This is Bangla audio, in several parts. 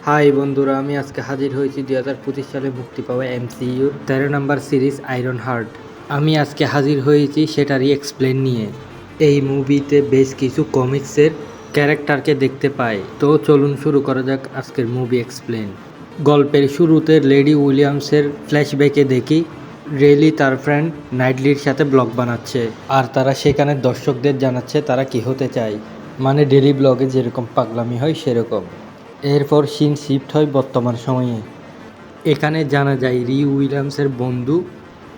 হাই বন্ধুরা, আমি আজকে হাজির হয়েছি 2025 সালে মুক্তি পাওয়া এমসিইউর 13 নম্বর সিরিজ আয়রন হার্ট। আমি আজকে হাজির হয়েছি সেটারই এক্সপ্লেন নিয়ে। এই মুভিতে বেশ কিছু কমিক্সের ক্যারেক্টারকে দেখতে পাই, তো চলুন শুরু করা যাক আজকের মুভি এক্সপ্লেন। গল্পের শুরুতে লেডি উইলিয়ামসের ফ্ল্যাশব্যাকে দেখি রেলি তার ফ্রেন্ড নাইটলির সাথে ব্লগ বানাচ্ছে, আর তারা সেখানে দর্শকদের জানাচ্ছে তারা কি হতে চায়, মানে ডেলি ব্লগে যেরকম পাগলামি হয় সেরকম। এরপর সিন শিফট হয় বর্তমান সময়ে। এখানে জানা যায় উইলিয়ামসের বন্ধু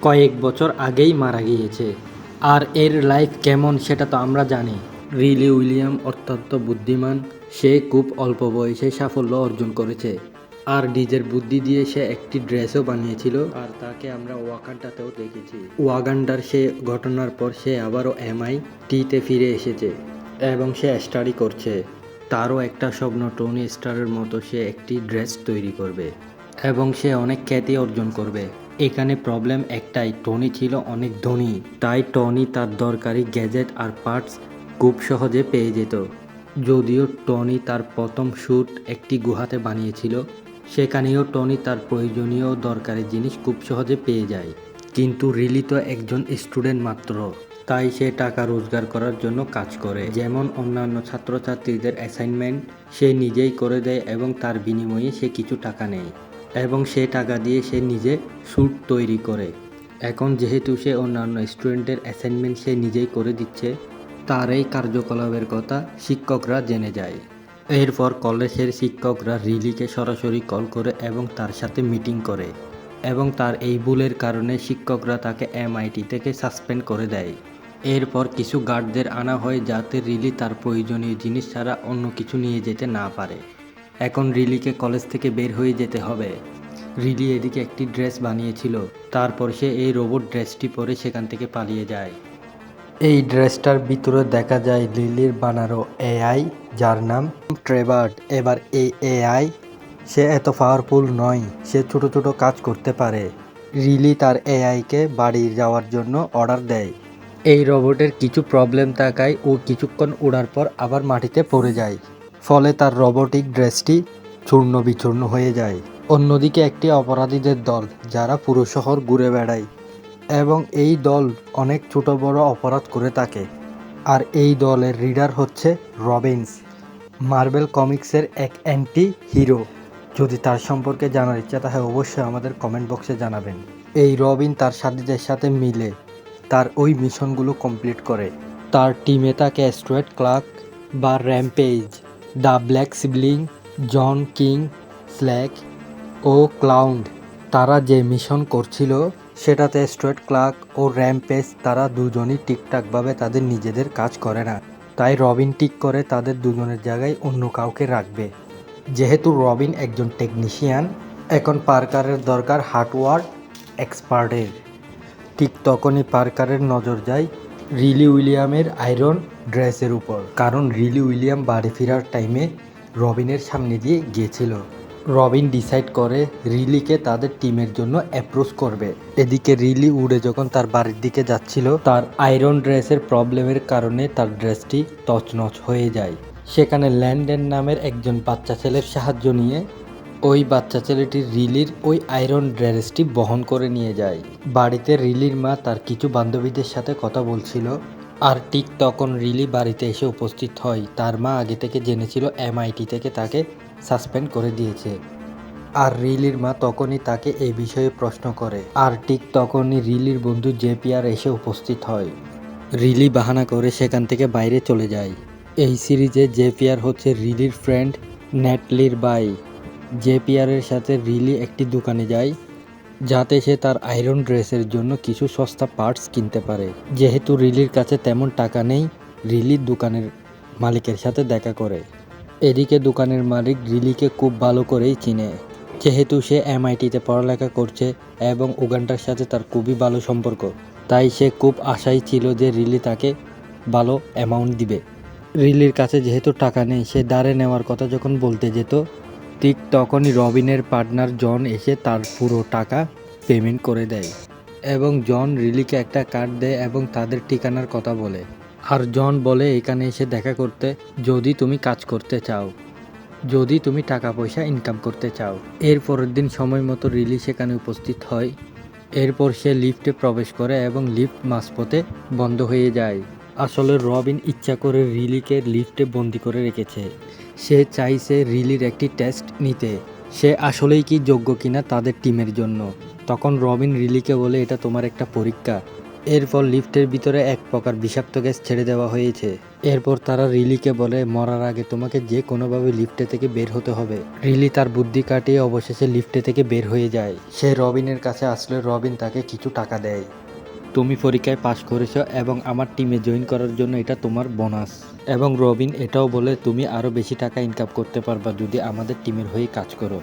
কয়েক বছর আগেই মারা গিয়েছে, আর এর লাইফ কেমন সেটা তো আমরা জানি। উইলিয়াম অত্যন্ত বুদ্ধিমান, সে খুব অল্প বয়সে সাফল্য অর্জন করেছে, আর নিজের বুদ্ধি দিয়ে সে একটি ড্রেসও বানিয়েছিল, আর তাকে আমরা ওয়াকান্ডাতেও দেখেছি। ওয়াগান্ডার সে ঘটনার পর সে আবারও MIT-তে ফিরে এসেছে এবং সে স্টাডি করছে। তারও একটা স্বপ্ন, টনি স্টারের মতো সে একটি ড্রেস তৈরি করবে এবং সে অনেক খ্যাতি অর্জন করবে। এখানে প্রবলেম একটাই, টনি ছিল অনেক ধনী, তাই টনি তার দরকারি গ্যাজেট আর পার্টস খুব সহজে পেয়ে যেত। যদিও টনি তার প্রথম শ্যুট একটি গুহাতে বানিয়েছিল, সেখানেও টনি তার প্রয়োজনীয় দরকারি জিনিস খুব সহজে পেয়ে যায়। কিন্তু রিলি তো একজন স্টুডেন্ট মাত্র, তাই সে টাকা রোজগার করার জন্য কাজ করে। যেমন অন্যান্য ছাত্রছাত্রীদের অ্যাসাইনমেন্ট সে নিজেই করে দেয় এবং তার বিনিময়ে সে কিছু টাকা নেয়, এবং সে টাকা দিয়ে সে নিজে স্যুট তৈরি করে। এখন যেহেতু সে অন্যান্য স্টুডেন্টের অ্যাসাইনমেন্ট সে নিজেই করে দিচ্ছে, তার এই কার্যকলাপের কথা শিক্ষকরা জেনে যায়। এরপর কলেজের শিক্ষকরা রিলিকে সরাসরি কল করে এবং তার সাথে মিটিং করে, এবং তার এই ভুলের কারণে শিক্ষকরা তাকে MIT থেকে সাসপেন্ড করে দেয়। এরপর কিছু গার্ডদের আনা হয় যাতে রিলি তার প্রয়োজনীয় জিনিস ছাড়া অন্য কিছু নিয়ে যেতে না পারে। এখন রিলিকে কলেজ থেকে বের হয়ে যেতে হবে। রিলি এদিকে একটি ড্রেস বানিয়েছিল, তারপর সে এই রোবট ড্রেসটি পরে সেখান থেকে পালিয়ে যায়। এই ড্রেসটার ভিতরে দেখা যায় লিলির বানানো AI, যার নাম ট্রেভার। এবার এই AI সে এত পাওয়ারফুল নয়, সে ছোট ছোট কাজ করতে পারে। রিলি তার AIকে বাড়ি যাওয়ার জন্য অর্ডার দেয়। এই রোবটের কিছু প্রবলেম থাকায় ও কিছুক্ষণ ওড়ার পর আবার মাটিতে পড়ে যায়, ফলে তার রোবোটিক ড্রেসটি চূর্ণ বিচূর্ণ হয়ে যায়। অন্যদিকে একটি অপরাধীদের দল যারা পুরো শহর ঘুরে বেড়ায়, এবং এই দল অনেক ছোট বড় অপরাধ করে থাকে। আর এই দলের লিডার হচ্ছে রবিন্স, মার্বেল কমিক্সের এক অ্যান্টি হিরো। যদি তার সম্পর্কে জানার ইচ্ছা থাকে অবশ্যই আমাদের কমেন্ট বক্সে জানাবেন। এই রবিন তার সাথীদের সাথে মিলে তার ওই মিশনগুলো কমপ্লিট করে। তার টিমে থাকে স্টুয়ার্ট ক্লার্ক বা Rampage, the black sibling, John King, Slack ও ক্লাউন। তারা যে মিশন করছিল সেটাতে স্টুয়ার্ট ক্লার্ক ও র্যাম্পেজ তারা দুজনই ঠিকঠাকভাবে তাদের নিজেদের কাজ করে না, তাই রবিন ঠিক করে তাদের দুজনের জায়গায় অন্য কাউকে রাখবে। যেহেতু রবিন একজন টেকনিশিয়ান, এখন পার্কারের দরকার হার্ডওয়্যার এক্সপার্টের। ঠিক তখনই পার্কারের নজর যায় উইলিয়ামের আয়রন ড্রেসের উপর, কারণ উইলিয়াম বাড়ি ফেরার টাইমে রবিনের সামনে দিয়ে গিয়েছিল। রবিন ডিসাইড করে রিলিকে তাদের টিমের জন্য অ্যাপ্রোচ করবে। এদিকে রিলি উড়ে যখন তার বাড়ির দিকে যাচ্ছিল, তার আয়রন ড্রেসের প্রবলেমের কারণে তার ড্রেসটি তছনছ হয়ে যায়। সেখানে ল্যান্ডন নামের একজন বাচ্চা ছেলের সাহায্য নিয়ে ওই বাচ্চা ছেলেটি রিলির ওই আয়রন ড্রেসটি বহন করে নিয়ে যায়। বাড়িতে রিলির মা তার কিছু বান্ধবীদের সাথে কথা বলছিল, আর ঠিক তখন রিলি বাড়িতে এসে উপস্থিত হয়। তার মা আগে থেকে জেনেছিল MIT থেকে তাকে সাসপেন্ড করে দিয়েছে, আর রিলির মা তখনই তাকে এই বিষয়ে প্রশ্ন করে। আর ঠিক তখনই রিলির বন্ধু জেপিয়ার এসে উপস্থিত হয়। রিলি বাহানা করে সেখান থেকে বাইরে চলে যায়। এই সিরিজে জেপিয়ার হচ্ছে রিলির ফ্রেন্ড ন্যাটলির ভাই। জেপিয়ারের সাথে রিলি একটি দোকানে যায় যাতে সে তার আয়রন ড্রেসের জন্য কিছু সস্তা পার্টস কিনতে পারে। যেহেতু রিলির কাছে তেমন টাকা নেই, রিলির দোকানের মালিকের সাথে দেখা করে। এদিকে দোকানের মালিক রিলিকে খুব ভালো করেই চিনে, যেহেতু সে MIT-তে পড়ালেখা করছে এবং উগান্ডার সাথে তার খুবই ভালো সম্পর্ক, তাই সে খুব আশাই ছিল যে রিলি তাকে ভালো অ্যামাউন্ট দিবে। রিলির কাছে যেহেতু টাকা নেই, সে ধারে নেওয়ার কথা যখন বলতে যেত, ঠিক তখনই রবিনের পার্টনার জন এসে তার পুরো টাকা পেমেন্ট করে দেয়, এবং জন রিলিকে একটা কার্ড দেয় এবং তাদের ঠিকানার কথা বলে। আর জন বলে এখানে এসে দেখা করতে যদি তুমি কাজ করতে চাও। যদি তুমি টাকা পয়সা ইনকাম করতে চাও। এর পরের দিন সময় মতো রিলি সেখানে উপস্থিত হয়। এরপর সে লিফটে প্রবেশ করে এবং লিফট মাঝপথে বন্ধ হয়ে যায়। আসলে রবিন ইচ্ছা করে রিলিকে লিফটে বন্দি করে রেখেছে। সে চাইছে রিলির একটি টেস্ট নিতে, সে আসলেই কি যোগ্য কিনা তাদের টিমের জন্য। তখন রবিন রিলিকে বলে, এটা তোমার একটা পরীক্ষা। এরপর লিফটের ভিতরে এক প্রকার বিষাক্ত গ্যাস ছেড়ে দেওয়া হয়েছে। এরপর তারা রিলিকে বলে, মরার আগে তোমাকে যে কোনোভাবে লিফটে থেকে বের হতে হবে। রিলি তার বুদ্ধি কাটিয়ে অবশেষে লিফটে থেকে বের হয়ে যায়। সে রবিনের কাছে আসলে রবিন তাকে কিছু টাকা দেয়। তুমি পরীক্ষায় পাশ করেছো এবং আমার টিমে জয়েন করার জন্য এটা তোমার বোনাস। এবং রবিন এটাও বলে, তুমি আরও বেশি টাকা ইনকাম করতে পারবা যদি আমাদের টিমের হয়ে কাজ করো।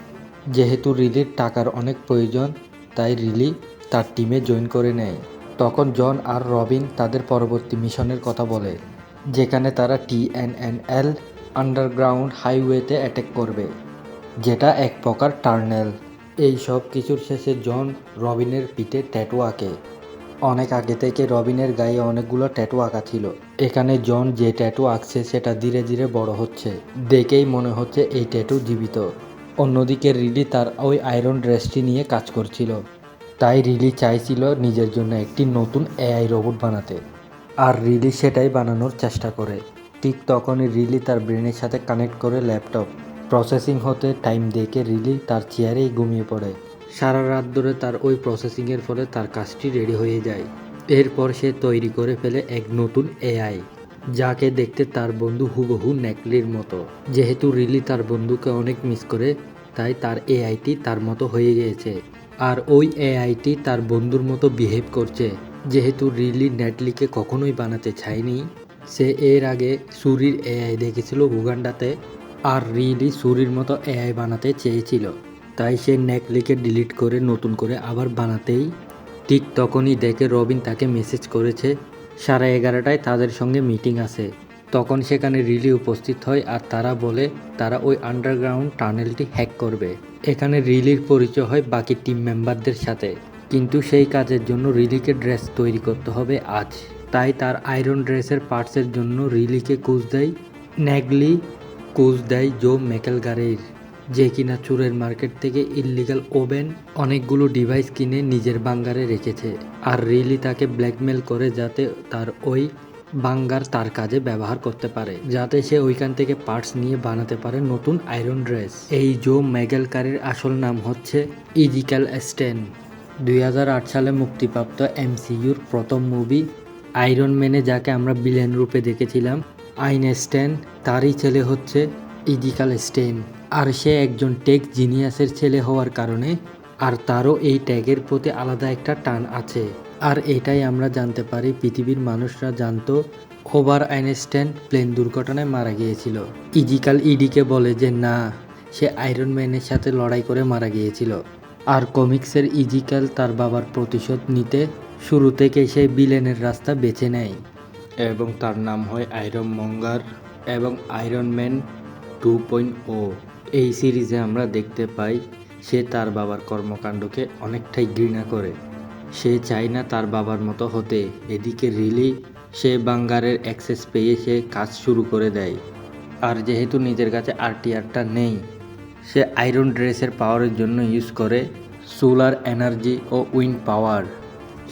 যেহেতু রিলির টাকার অনেক প্রয়োজন, তাই রিলি তার টিমে জয়েন করে নেয়। তখন জন আর রবিন তাদের পরবর্তী মিশনের কথা বলে, যেখানে তারা TNNL আন্ডারগ্রাউন্ড হাইওয়েতে অ্যাটাক করবে, যেটা এক প্রকার টার্নেল। এই সব কিছুর শেষে জন রবিনের পিঠে ট্যাটু আঁকে। অনেক আগে থেকে রবিনের গায়ে অনেকগুলো ট্যাটু আঁকা ছিল। এখানে জন যে ট্যাটু আঁকছে সেটা ধীরে ধীরে বড় হচ্ছে, দেখেই মনে হচ্ছে এই ট্যাটু জীবিত। অন্যদিকে রিলি তার ওই আয়রন ড্রেসটি নিয়ে কাজ করছিল। তাই রিলি চাইছিল নিজের জন্য একটি নতুন AI রোবট বানাতে, আর রিলি সেটাই বানানোর চেষ্টা করে। ঠিক তখনই রিলি তার ব্রেনের সাথে কানেক্ট করে ল্যাপটপ প্রসেসিং হতে টাইম দেখে রিলি তার চেয়ারেই ঘুমিয়ে পড়ে। সারা রাত ধরে তার ওই প্রসেসিংয়ের ফলে তার কাজটি রেডি হয়ে যায়। এরপর সে তৈরি করে ফেলে এক নতুন AI, যাকে দেখতে তার বন্ধু হুবহু নেকলির মতো। যেহেতু রিলি তার বন্ধুকে অনেক মিস করে, তাই তার AIটি তার মতো হয়ে গিয়েছে। আর ওই AIটি তার বন্ধুর মতো বিহেভ করছে। যেহেতু রিলি নেটলিকে কখনোই বানাতে চায়নি, সে এর আগে সুরির AI দেখেছিল উগান্ডাতে, আর রিলি সুরির মতো AI বানাতে চেয়েছিল। তাই সে নেকলিকে ডিলিট করে নতুন করে আবার বানাতেই ঠিক তখনই দেখে রবিন তাকে মেসেজ করেছে 11:30টায় তাদের সঙ্গে মিটিং আছে। তখন সেখানে রিলি উপস্থিত হয় আর তারা বলে তারা ওই আন্ডারগ্রাউন্ড টানেলটি হ্যাক করবে। এখানে রিলির পরিচয় হয় বাকি টিম মেম্বারদের সাথে, কিন্তু সেই কাজের জন্য রিলিকে ড্রেস তৈরি করতে হবে আজ। তাই তার আয়রন ড্রেসের পার্টসের জন্য রিলিকে কোচ দেয় নেগলি, কোচ দেয় জো ম্যাকেলগারের, যে কিনা চুরের মার্কেট থেকে ইল্লিগাল ওভেন অনেকগুলো ডিভাইস কিনে নিজের বাঙ্গারে রেখেছে। আর রিলি তাকে ব্ল্যাকমেল করে যাতে তার ওই বাঙ্গার তার কাজে ব্যবহার করতে পারে, যাতে সে ওইখান থেকে পার্টস নিয়ে বানাতে পারে নতুন আয়রন ড্রেস। এই জো ম্যাকেলগারের আসল নাম হচ্ছে ইজিক্যাল স্টেন। 2008 সালে মুক্তিপ্রাপ্ত MCUর প্রথম মুভি আয়রন ম্যানে যাকে আমরা ভিলেন রূপে দেখেছিলাম, আইন স্টেন, তারই ছেলে হচ্ছে ইজিক্যাল স্টেন। আর সে একজন টেক জিনিয়াসের ছেলে হওয়ার কারণে আর তারও এই ট্যাগের প্রতি আলাদা একটা টান আছে। আর এটাই আমরা জানতে পারি পৃথিবীর মানুষরা জানতো ওভার আইনস্টাইন প্লেন দুর্ঘটনায় মারা গিয়েছিল। ইজিক্যাল ইডিকে বলে যে না, সে আয়রন ম্যানের সাথে লড়াই করে মারা গিয়েছিল। আর কমিক্সের ইজিক্যাল তার বাবার প্রতিশোধ নিতে শুরু থেকে সেই ভিলেনের রাস্তা বেছে নেয় এবং তার নাম হয় আয়রন মঙ্গার এবং আয়রন ম্যান 2.0। এই সিরিজে আমরা দেখতে পাই সে তার বাবার কর্মকাণ্ডকে অনেকটাই ঘৃণা করে। সে চায় না তার বাবার মতো হতে। এদিকে রিলি সে বাঙ্গারের অ্যাক্সেস পেয়ে সে কাজ শুরু করে দেয়। আর যেহেতু নিজের কাছে RTRটা নেই, সে আয়রন ড্রেসের পাওয়ারের জন্য ইউজ করে সোলার এনার্জি ও উইন্ড পাওয়ার।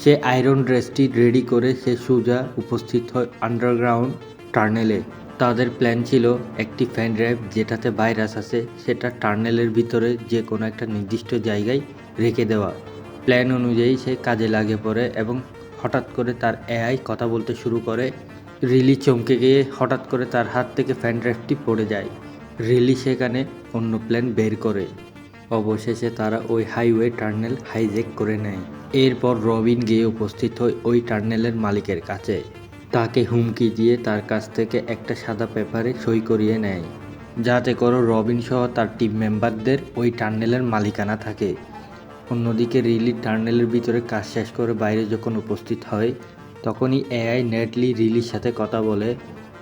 সে আয়রন ড্রেসটি রেডি করে সে সোজা উপস্থিত হয় আন্ডারগ্রাউন্ড টার্নেলে। তাদের প্ল্যান ছিল একটি ফ্যান ড্রাইভ যেটাতে ভাইরাস আছে সেটা টার্নেলের ভিতরে যে কোনো একটা নির্দিষ্ট জায়গায় রেখে দেওয়া। প্ল্যান অনুযায়ী সে কাজে লাগে পড়ে এবং হঠাৎ করে তার AI কথা বলতে শুরু করে। রিলি চমকে গিয়ে হঠাৎ করে তার হাত থেকে ফ্যান ড্রাইভটি পড়ে যায়। রিলি সেখানে অন্য প্ল্যান বের করে। অবশেষে তারা ওই হাইওয়ে টার্নেল হাইজ্যাক করে নেয়। এরপর রবিন গিয়ে উপস্থিত হয় ওই টার্নেলের মালিকের কাছে। তাকে হুমকি দিয়ে তার কাছ থেকে একটা সাদা পেপারে সই করিয়ে নেয়, যাতে করে রবিন সহ তার টিম মেম্বারদের ওই টার্নেলের মালিকানা থাকে। অন্যদিকে রিলি টার্নেলের ভিতরে কাজ শেষ করে বাইরে যখন উপস্থিত হয়, তখনই AI নেটলি রিলির সাথে কথা বলে।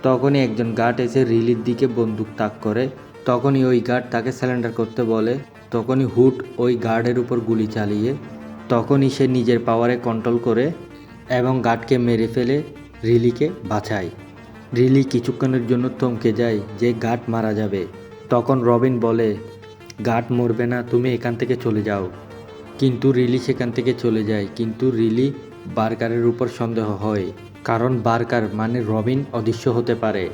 তখনই একজন গার্ড এসে রিলির দিকে বন্দুক তাক করে। তখনই ওই গার্ড তাকে স্যালেন্ডার করতে বলে। তখনই হুড ওই গার্ডের উপর গুলি চালিয়ে তখনই সে নিজের পাওয়ারে কন্ট্রোল করে এবং গার্ডকে মেরে ফেলে রিলিকে বাঁচায়। রিলি কিছুক্ষণের জন্য থমকে যায় যে গার্ড মারা যাবে, তখন রবিন বলে, গার্ড মরবে না, তুমি এখান থেকে চলে যাও। কিন্তু রিলি সেখান থেকে চলে যায়, কিন্তু রিলি বার্গারের উপর সন্দেহ হয়, কারণ বার্গার মানে রবিন অদৃশ্য হতে পারে।